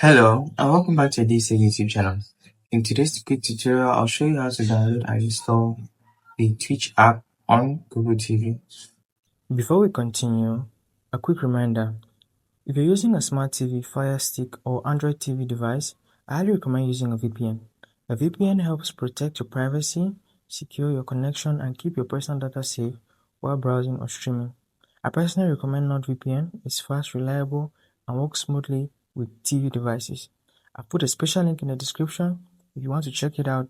Hello and welcome back to DaveTech YouTube channel. In today's quick tutorial, I'll show you how to download and install the Twitch app on Google TV. Before we continue, a quick reminder. If you're using a smart TV, Fire Stick, or Android TV device, I highly recommend using a VPN. A VPN helps protect your privacy, secure your connection, and keep your personal data safe while browsing or streaming. I personally recommend NordVPN. It's fast, reliable, and works smoothly with TV devices. I've put a special link in the description. If you want to check it out,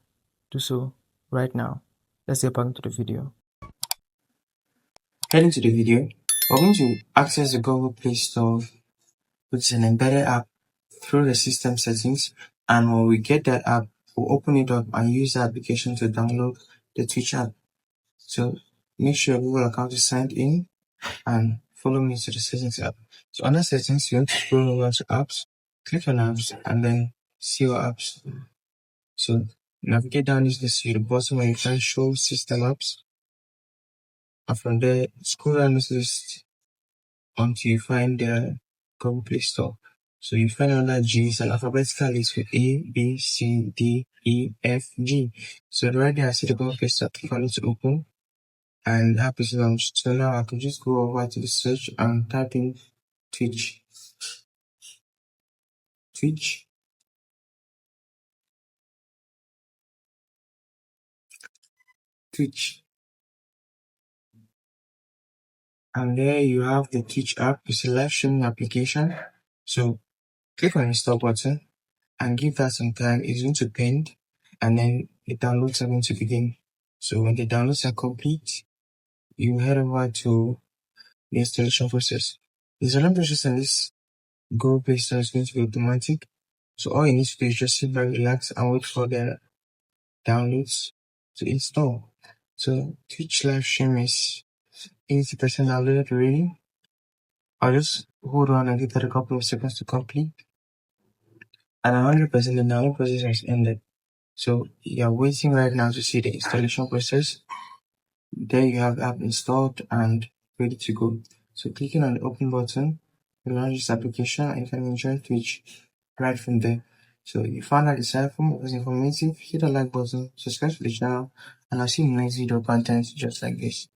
do so right now. Let's get back into the video. Heading to the video, we're going to access the Google Play Store, which is an embedded app, through the system settings, and when we get that app, we'll open it up and use the application to download the Twitch app. So make sure your Google account is signed in and follow me to the settings app. So under settings, you want to scroll over to apps, click on apps, and then see your apps. So navigate down this list to the bottom where you can show system apps. And from there, scroll down this list until you find the Google Play Store. So you find under G is an alphabetical list with A, B, C, D, E, F, G. So right there, I see the Google Play Store. Click on it to open, and the app is launched. So now I can just go over to the search and type in Twitch. And there you have the Twitch app. It's a live streaming application. So click on the install button and give that some time. It's going to pend, and then the downloads are going to begin. So when the downloads are complete, you head over to the installation process. The installation process in this Google Play Store is going to be automatic. So all you need to do is just sit back, relax, and wait for the downloads to install. So Twitch live stream is 80% downloaded already. I'll just hold on and give that a couple of seconds to complete. And 100% the download process has ended. So you're waiting right now to see the installation process. There you have the app installed and ready to go. So clicking on the open button will launch this application and you can enjoy Twitch right from there. So if you found that insightful, was informative, hit the like button, subscribe to the channel, and I'll see you in the next video content just like this.